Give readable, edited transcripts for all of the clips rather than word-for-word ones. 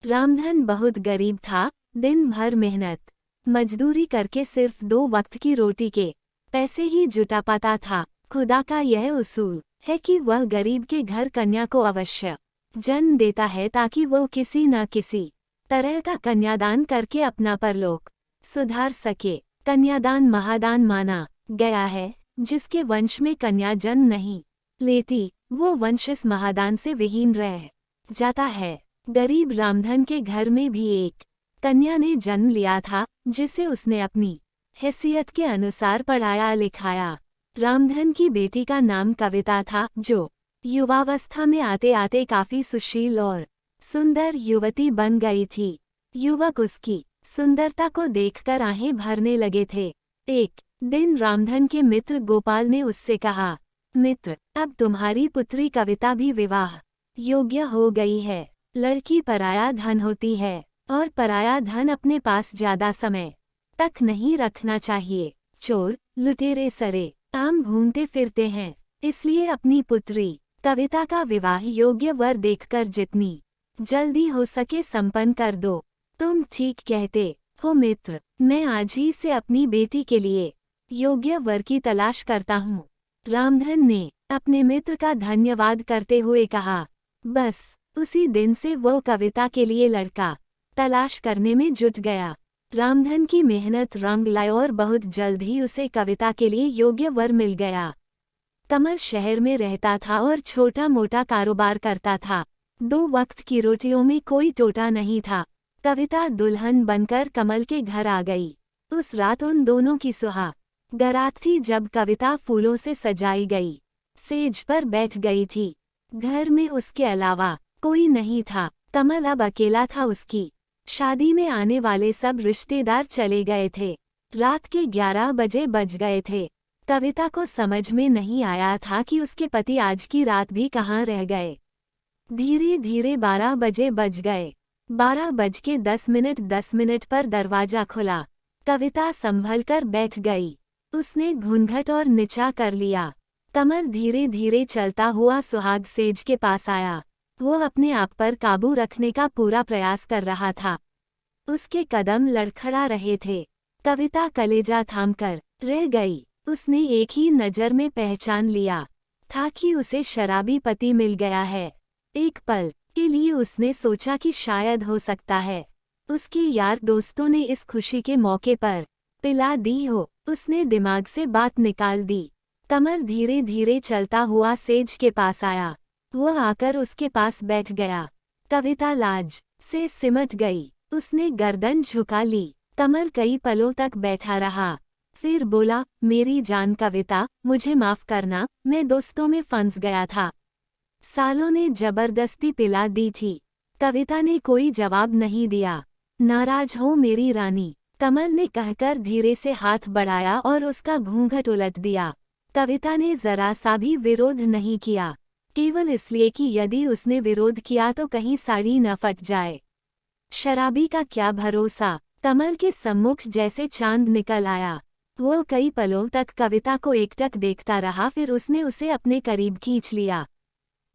रामधन बहुत गरीब था। दिन भर मेहनत मजदूरी करके सिर्फ 2 वक्त की रोटी के पैसे ही जुटा पाता था। खुदा का यह उसूल है कि वह गरीब के घर कन्या को अवश्य जन्म देता है ताकि वो किसी न किसी तरह का कन्यादान करके अपना परलोक सुधार सके। कन्यादान महादान माना गया है। जिसके वंश में कन्या जन्म नहीं लेती वो वंश इस महादान से विहीन रह जाता है। गरीब रामधन के घर में भी एक कन्या ने जन्म लिया था जिसे उसने अपनी हैसियत के अनुसार पढ़ाया लिखाया। रामधन की बेटी का नाम कविता था, जो युवावस्था में आते आते काफी सुशील और सुंदर युवती बन गई थी। युवक उसकी सुंदरता को देखकर आहें भरने लगे थे। एक दिन रामधन के मित्र गोपाल ने उससे कहा, मित्र, अब तुम्हारी पुत्री कविता भी विवाह योग्य हो गई है। लड़की पराया धन होती है और पराया धन अपने पास ज्यादा समय तक नहीं रखना चाहिए। चोर लुटेरे सरे आम घूमते फिरते हैं, इसलिए अपनी पुत्री कविता का विवाह योग्य वर देखकर जितनी जल्दी हो सके संपन्न कर दो। तुम ठीक कहते हो मित्र, मैं आज ही से अपनी बेटी के लिए योग्य वर की तलाश करता हूँ। रामधन ने अपने मित्र का धन्यवाद करते हुए कहा। बस उसी दिन से वो कविता के लिए लड़का तलाश करने में जुट गया। रामधन की मेहनत रंग लाई और बहुत जल्द ही उसे कविता के लिए योग्य वर मिल गया। कमल शहर में रहता था और छोटा मोटा कारोबार करता था। 2 वक्त की रोटियों में कोई टोटा नहीं था। कविता दुल्हन बनकर कमल के घर आ गई। उस रात उन दोनों की सुहागरात थी जब कविता फूलों से सजाई गई सेज पर बैठ गई थी। घर में उसके अलावा कोई नहीं था। कमल अब अकेला था। उसकी शादी में आने वाले सब रिश्तेदार चले गए थे। रात के 11 बजे बज गए थे। कविता को समझ में नहीं आया था कि उसके पति आज की रात भी कहाँ रह गए। धीरे धीरे 12 बजे बज गए। 12:10 मिनट पर दरवाजा खुला। कविता संभल कर बैठ गई। उसने घूंघट और नीचा कर लिया। कमल धीरे धीरे चलता हुआ सुहाग सेज के पास आया। वो अपने आप पर काबू रखने का पूरा प्रयास कर रहा था। उसके कदम लड़खड़ा रहे थे। कविता कलेजा थामकर रह गई। उसने एक ही नज़र में पहचान लिया था कि उसे शराबी पति मिल गया है। एक पल के लिए उसने सोचा कि शायद हो सकता है उसके यार दोस्तों ने इस खुशी के मौके पर पिला दी हो। उसने दिमाग से बात निकाल दी। कमल धीरे धीरे चलता हुआ सेज के पास आया। वह आकर उसके पास बैठ गया। कविता लाज से सिमट गई। उसने गर्दन झुका ली। कमल कई पलों तक बैठा रहा, फिर बोला, मेरी जान कविता, मुझे माफ करना, मैं दोस्तों में फंस गया था। सालों ने जबरदस्ती पिला दी थी। कविता ने कोई जवाब नहीं दिया। नाराज हो मेरी रानी, कमल ने कहकर धीरे से हाथ बढ़ाया और उसका घूंघट उलट दिया। कविता ने जरा सा भी विरोध नहीं किया, केवल इसलिए कि यदि उसने विरोध किया तो कहीं साड़ी न फट जाए। शराबी का क्या भरोसा। कमल के सम्मुख जैसे चांद निकल आया। वो कई पलों तक कविता को एकटक देखता रहा, फिर उसने उसे अपने करीब खींच लिया।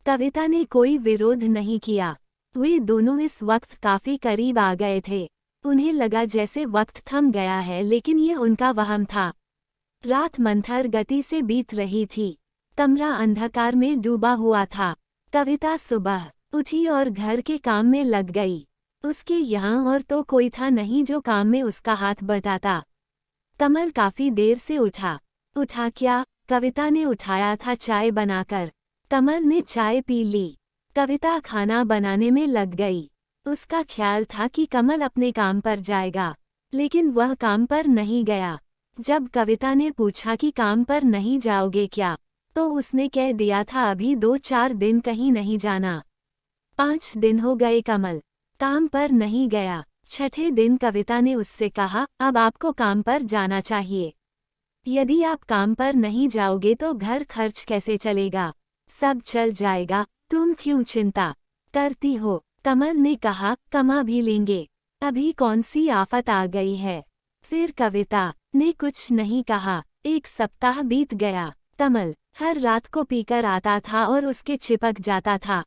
कविता ने कोई विरोध नहीं किया। वे दोनों इस वक्त काफी करीब आ गए थे। उन्हें लगा जैसे वक्त थम गया है, लेकिन ये उनका वहम था। रात मंथर गति से बीत रही थी। कमरा अंधकार में डूबा हुआ था। कविता सुबह उठी और घर के काम में लग गई। उसके यहाँ और तो कोई था नहीं जो काम में उसका हाथ बटाता। कमल काफी देर से उठा। उठा क्या? कविता ने उठाया था चाय बनाकर। कमल ने चाय पी ली। कविता खाना बनाने में लग गई। उसका ख्याल था कि कमल अपने काम पर जाएगा, लेकिन वह काम पर नहीं गया। जब कविता ने पूछा कि काम पर नहीं जाओगे क्या, तो उसने कह दिया था अभी 2-4 दिन कहीं नहीं जाना। 5 दिन हो गए कमल काम पर नहीं गया। 6ठे दिन कविता ने उससे कहा, अब आपको काम पर जाना चाहिए। यदि आप काम पर नहीं जाओगे तो घर खर्च कैसे चलेगा? सब चल जाएगा, तुम क्यों चिंता करती हो? कमल ने कहा, कमा भी लेंगे, अभी कौन सी आफत आ गई है। फिर कविता ने कुछ नहीं कहा। 1 सप्ताह बीत गया। कमल हर रात को पीकर आता था और उसके चिपक जाता था।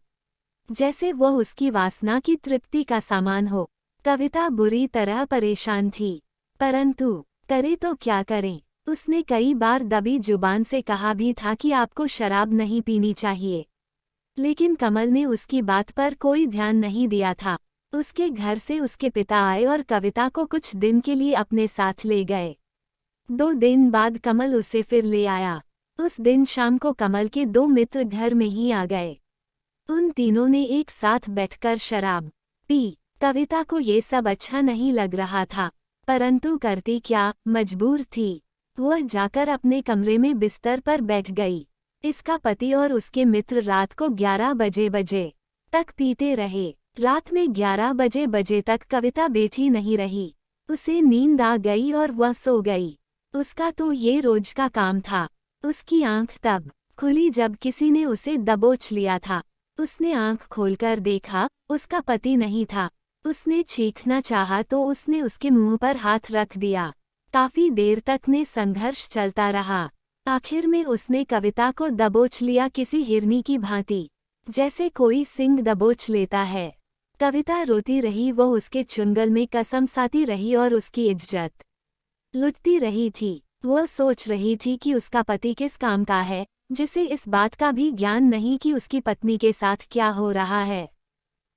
जैसे वह उसकी वासना की तृप्ति का सामान हो। कविता बुरी तरह परेशान थी, परंतु करे तो क्या करें। उसने कई बार दबी जुबान से कहा भी था कि आपको शराब नहीं पीनी चाहिए, लेकिन कमल ने उसकी बात पर कोई ध्यान नहीं दिया था। उसके घर से उसके पिता आए और कविता को कुछ दिन के लिए अपने साथ ले गए। 2 दिन बाद कमल उसे फिर ले आया। उस दिन शाम को कमल के 2 मित्र घर में ही आ गए। उन तीनों ने एक साथ बैठकर शराब पी। कविता को ये सब अच्छा नहीं लग रहा था, परंतु करती क्या, मजबूर थी। वह जाकर अपने कमरे में बिस्तर पर बैठ गई। इसका पति और उसके मित्र रात को 11 बजे तक पीते रहे। रात में 11 बजे तक कविता बैठी नहीं रही। उसे नींद आ गई और वह सो गई। उसका तो ये रोज का काम था। उसकी आंख तब खुली जब किसी ने उसे दबोच लिया था। उसने आंख खोलकर देखा, उसका पति नहीं था। उसने चीखना चाहा तो उसने उसके मुंह पर हाथ रख दिया। काफी देर तक ने संघर्ष चलता रहा। आखिर में उसने कविता को दबोच लिया, किसी हिरनी की भांति, जैसे कोई सिंह दबोच लेता है। कविता रोती रही, वो उसके चुंगल में कसम साती रही और उसकी इज्जत लुटती रही थी। वह सोच रही थी कि उसका पति किस काम का है, जिसे इस बात का भी ज्ञान नहीं कि उसकी पत्नी के साथ क्या हो रहा है।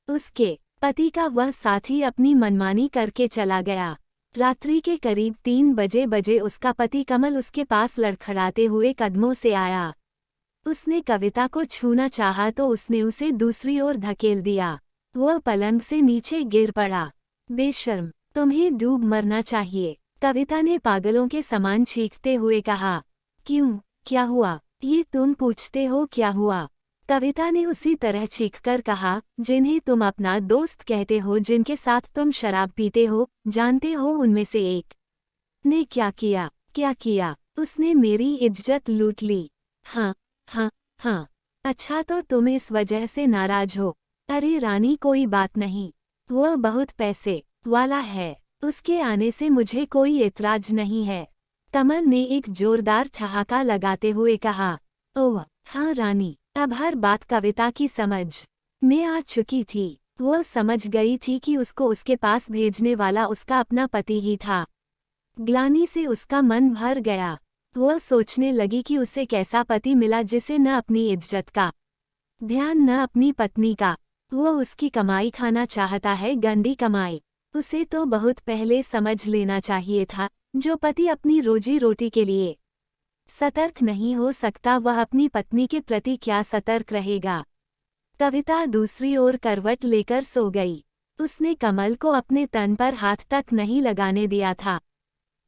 उसके पति का वह साथी अपनी मनमानी करके चला गया। रात्रि के करीब 3 बजे उसका पति कमल उसके पास लड़खड़ाते हुए कदमों से आया। उसने कविता को छूना चाहा तो उसने उसे दूसरी ओर धकेल दिया। वह पलंग से नीचे गिर पड़ा। बेशर्म, तुम्हें डूब मरना चाहिए, कविता ने पागलों के समान चीखते हुए कहा। क्यों, क्या हुआ, ये तुम पूछते हो क्या हुआ? कविता ने उसी तरह चीखकर कहा, जिन्हें तुम अपना दोस्त कहते हो, जिनके साथ तुम शराब पीते हो, जानते हो उनमें से एक ने क्या किया? क्या किया? उसने मेरी इज्जत लूट ली। हाँ हाँ हाँ। अच्छा, तो तुम इस वजह से नाराज हो? अरे रानी, कोई बात नहीं, वह बहुत पैसे वाला है, उसके आने से मुझे कोई एतराज नहीं है। कमल ने एक जोरदार ठहाका लगाते हुए कहा। ओह हाँ रानी, अब हर बात कविता की समझ में आ चुकी थी। वह समझ गई थी कि उसको उसके पास भेजने वाला उसका अपना पति ही था। ग्लानि से उसका मन भर गया। वह सोचने लगी कि उसे कैसा पति मिला जिसे न अपनी इज्जत का ध्यान, न अपनी पत्नी का। वह उसकी कमाई खाना चाहता है, गंदी कमाई। उसे तो बहुत पहले समझ लेना चाहिए था। जो पति अपनी रोजी रोटी के लिए सतर्क नहीं हो सकता, वह अपनी पत्नी के प्रति क्या सतर्क रहेगा। कविता दूसरी ओर करवट लेकर सो गई। उसने कमल को अपने तन पर हाथ तक नहीं लगाने दिया था।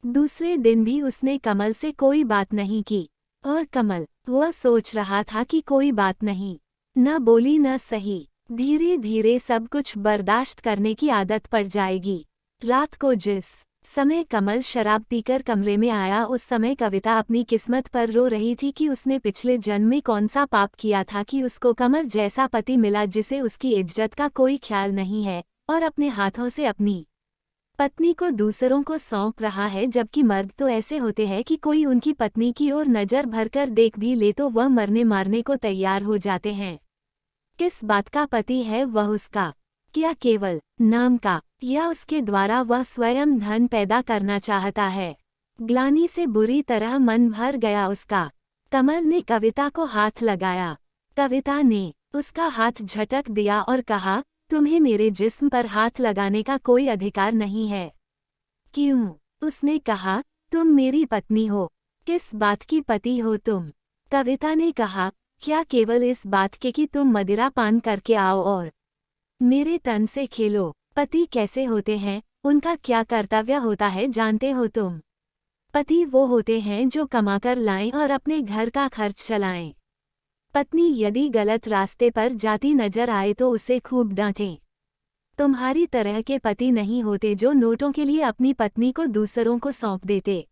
दूसरे दिन भी उसने कमल से कोई बात नहीं की। और कमल, वह सोच रहा था कि कोई बात नहीं, न बोली न सही, धीरे धीरे सब कुछ बर्दाश्त करने की आदत पड़ जाएगी। रात को जिस समय कमल शराब पीकर कमरे में आया, उस समय कविता अपनी किस्मत पर रो रही थी कि उसने पिछले जन्म में कौन सा पाप किया था कि उसको कमल जैसा पति मिला, जिसे उसकी इज्जत का कोई ख्याल नहीं है और अपने हाथों से अपनी पत्नी को दूसरों को सौंप रहा है। जबकि मर्द तो ऐसे होते हैं कि कोई उनकी पत्नी की ओर नजर भरकर देख भी ले तो वह मरने मारने को तैयार हो जाते हैं। किस बात का पति है वह उसका? क्या केवल नाम का, या उसके द्वारा वह स्वयं धन पैदा करना चाहता है? ग्लानि से बुरी तरह मन भर गया उसका। कमल ने कविता को हाथ लगाया। कविता ने उसका हाथ झटक दिया और कहा, तुम्हें मेरे जिस्म पर हाथ लगाने का कोई अधिकार नहीं है। क्यों? उसने कहा, तुम मेरी पत्नी हो। किस बात की पति हो तुम? कविता ने कहा, क्या केवल इस बात के कि तुम मदिरा पान करके आओ और मेरे तन से खेलो? पति कैसे होते हैं, उनका क्या कर्तव्य होता है जानते हो तुम? पति वो होते हैं जो कमाकर लाएं और अपने घर का खर्च चलाएं। पत्नी यदि गलत रास्ते पर जाती नजर आए तो उसे खूब डांटें। तुम्हारी तरह के पति नहीं होते जो नोटों के लिए अपनी पत्नी को दूसरों को सौंप देते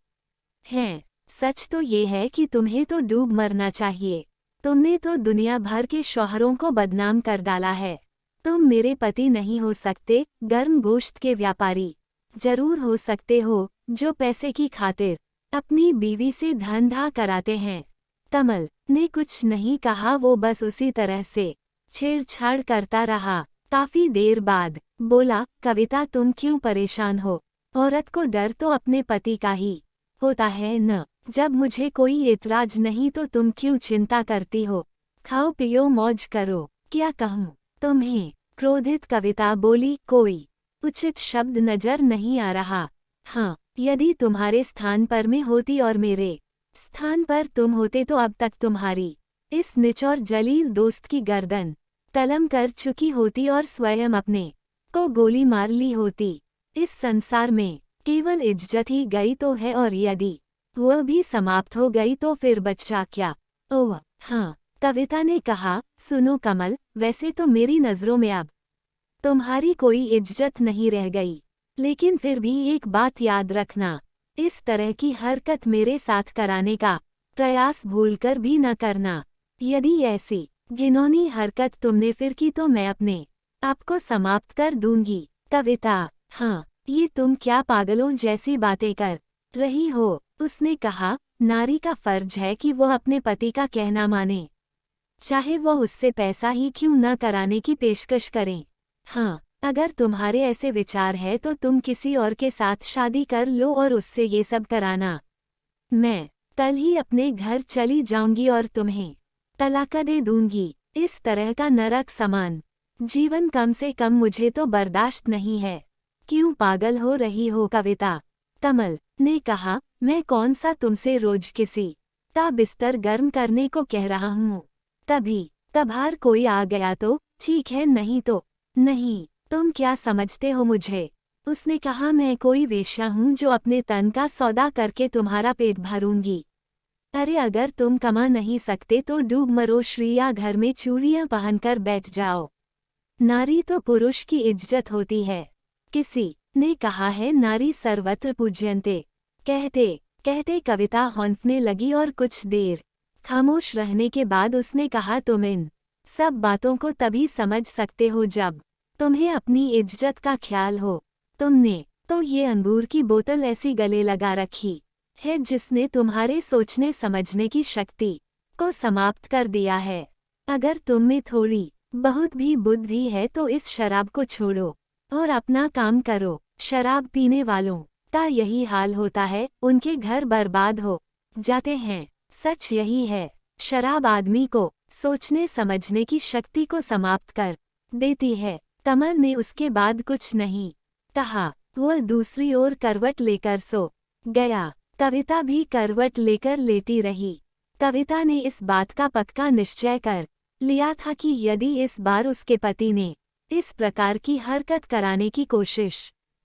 हैं। सच तो ये है कि तुम्हें तो डूब मरना चाहिए। तुमने तो दुनिया भर के शौहरों को बदनाम कर डाला है। तुम मेरे पति नहीं हो सकते, गर्म गोश्त के व्यापारी जरूर हो सकते हो, जो पैसे की खातिर अपनी बीवी से धंधा कराते हैं। कमल ने कुछ नहीं कहा, वो बस उसी तरह से छेड़छाड़ करता रहा। काफी देर बाद बोला, कविता तुम क्यों परेशान हो? औरत को डर तो अपने पति का ही होता है न। जब मुझे कोई एतराज नहीं तो तुम क्यों चिंता करती हो? खाओ पियो मौज करो। क्या कहूँ तुम्हें? क्रोधित कविता बोली, कोई उचित शब्द नजर नहीं आ रहा। हाँ, यदि तुम्हारे स्थान पर मैं होती और मेरे स्थान पर तुम होते तो अब तक तुम्हारी इस निचौर जलील दोस्त की गर्दन कलम कर चुकी होती और स्वयं अपने को गोली मार ली होती। इस संसार में केवल इज्जत ही गई तो है, और यदि वह भी समाप्त हो गई तो फिर बचा क्या? ओह हाँ, कविता ने कहा, सुनो कमल, वैसे तो मेरी नज़रों में अब तुम्हारी कोई इज्जत नहीं रह गई, लेकिन फिर भी एक बात याद रखना, इस तरह की हरकत मेरे साथ कराने का प्रयास भूलकर भी न करना। यदि ऐसी घिनौनी हरकत तुमने फिर की तो मैं अपने आपको समाप्त कर दूंगी। कविता, हाँ, ये तुम क्या पागलों जैसी बातें कर रही हो? उसने कहा, नारी का फर्ज है कि वह अपने पति का कहना माने, चाहे वह उससे पैसा ही क्यों न कराने की पेशकश करें। हाँ, अगर तुम्हारे ऐसे विचार है तो तुम किसी और के साथ शादी कर लो और उससे ये सब कराना। मैं कल ही अपने घर चली जाऊंगी और तुम्हें तलाक दे दूंगी। इस तरह का नरक समान जीवन कम से कम मुझे तो बर्दाश्त नहीं है। क्यों पागल हो रही हो कविता? कमल ने कहा, मैं कौन सा तुमसे रोज किसी का बिस्तर गर्म करने को कह रहा हूँ। कभी कभार कोई आ गया तो ठीक है, नहीं तो नहीं। तुम क्या समझते हो मुझे? उसने कहा, मैं कोई वेश्या हूँ जो अपने तन का सौदा करके तुम्हारा पेट भरूंगी। अरे अगर तुम कमा नहीं सकते तो डूब मरो श्रीया, घर में चूड़ियां पहनकर बैठ जाओ। नारी तो पुरुष की इज्जत होती है। किसी ने कहा है, नारी सर्वत्र पूज्यन्ते। कहते कहते कविता हौंफने लगी और कुछ देर खामोश रहने के बाद उसने कहा, तुम इन सब बातों को तभी समझ सकते हो जब तुम्हें अपनी इज्जत का ख्याल हो। तुमने तो ये अंगूर की बोतल ऐसी गले लगा रखी है जिसने तुम्हारे सोचने समझने की शक्ति को समाप्त कर दिया है। अगर तुम में थोड़ी बहुत भी बुद्धि है तो इस शराब को छोड़ो और अपना काम करो। शराब पीने वालों का यही हाल होता है, उनके घर बर्बाद हो जाते हैं। सच यही है, शराब आदमी को सोचने समझने की शक्ति को समाप्त कर देती है। कमल ने उसके बाद कुछ नहीं कहा। वह दूसरी ओर करवट लेकर सो गया। कविता भी करवट लेकर लेटी रही। कविता ने इस बात का पक्का निश्चय कर लिया था कि यदि इस बार उसके पति ने इस प्रकार की हरकत कराने की कोशिश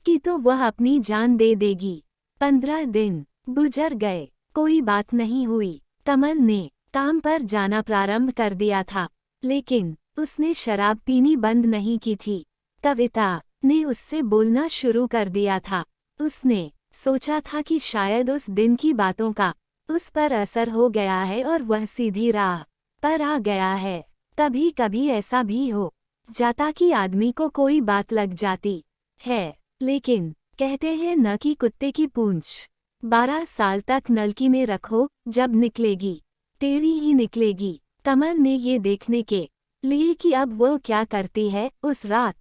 की तो वह अपनी जान दे देगी। 15 दिन गुजर गए, कोई बात नहीं हुई। कमल ने काम पर जाना प्रारंभ कर दिया था, लेकिन उसने शराब पीनी बंद नहीं की थी। कविता ने उससे बोलना शुरू कर दिया था। उसने सोचा था कि शायद उस दिन की बातों का उस पर असर हो गया है और वह सीधी राह पर आ गया है। कभी कभी ऐसा भी हो जाता कि आदमी को कोई बात लग जाती है, लेकिन कहते हैं न कि कुत्ते की पूंछ 12 साल तक नलकी में रखो, जब निकलेगी टेढ़ी ही निकलेगी। कमल ने ये देखने के लिए कि अब वो क्या करती है, उस रात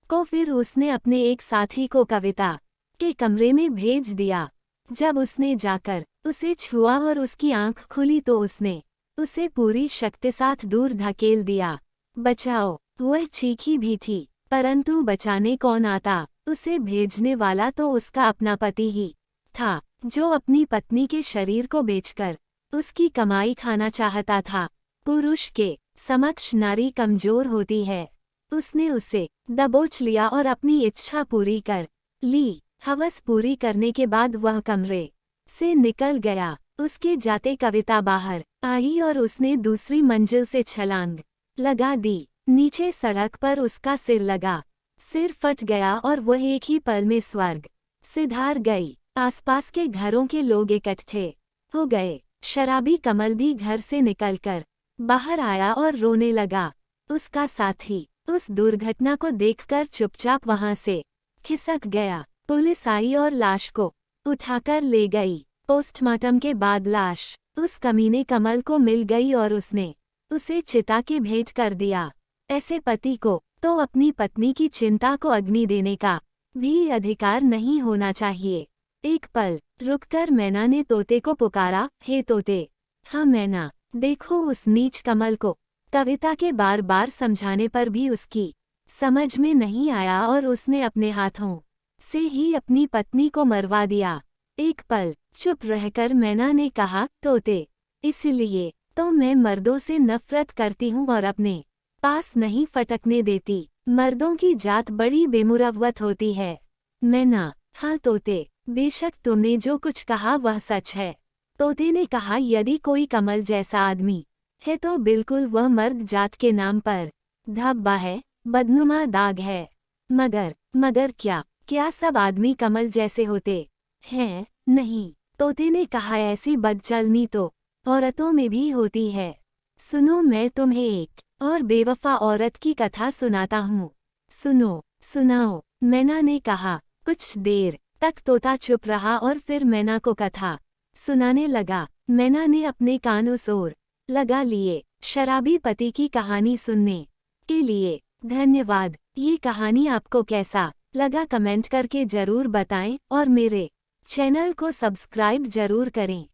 को फिर उसने अपने एक साथी को कविता के कमरे में भेज दिया। जब उसने जाकर उसे छुआ और उसकी आंख खुली तो उसने उसे पूरी शक्ति साथ दूर धकेल दिया। बचाओ! वह चीखी भी थी, परंतु बचाने कौन आता? उसे भेजने वाला तो उसका अपना पति ही था, जो अपनी पत्नी के शरीर को बेचकर उसकी कमाई खाना चाहता था। पुरुष के समक्ष नारी कमजोर होती है। उसने उसे दबोच लिया और अपनी इच्छा पूरी कर ली। हवस पूरी करने के बाद वह कमरे से निकल गया। उसके जाते कविता बाहर आई और उसने दूसरी मंजिल से छलांग लगा दी। नीचे सड़क पर उसका सिर लगा, सिर फट गया और वह एक ही पल में स्वर्ग सिधार गई। आसपास के घरों के लोग इकट्ठे हो गए। शराबी कमल भी घर से निकलकर बाहर आया और रोने लगा। उसका साथी उस दुर्घटना को देखकर चुपचाप वहां से खिसक गया। पुलिस आई और लाश को उठाकर ले गई। पोस्टमार्टम के बाद लाश उस कमीने कमल को मिल गई और उसने उसे चिता के भेंट कर दिया। ऐसे पति को तो अपनी पत्नी की चिंता को अग्नि देने का भी अधिकार नहीं होना चाहिए। एक पल रुककर मैना ने तोते को पुकारा, हे तोते। हाँ मैना, देखो उस नीच कमल को। कविता के बार बार समझाने पर भी उसकी समझ में नहीं आया और उसने अपने हाथों से ही अपनी पत्नी को मरवा दिया। एक पल चुप रहकर मैना ने कहा, तोते, इसलिए तो मैं मर्दों से नफरत करती हूँ और अपने पास नहीं फटकने देती। मर्दों की जात बड़ी बेमुरव्वत होती है। मैना, हाँ तोते, बेशक तुमने जो कुछ कहा वह सच है। तोते ने कहा, यदि कोई कमल जैसा आदमी है तो बिल्कुल वह मर्द जात के नाम पर धब्बा है, बदनुमा दाग है। मगर क्या सब आदमी कमल जैसे होते हैं? नहीं। तोते ने कहा, ऐसी बदचलनी तो औरतों में भी होती है। सुनो, मैं तुम्हें एक और बेवफा औरत की कथा सुनाता हूँ। सुनाओ, मैना ने कहा। कुछ देर तक तोता चुप रहा और फिर मैना को कथा सुनाने लगा। मैना ने अपने कान उस ओर लगा लिए। शराबी पति की कहानी सुनने के लिए धन्यवाद। ये कहानी आपको कैसा लगा कमेंट करके जरूर बताएं और मेरे चैनल को सब्सक्राइब जरूर करें।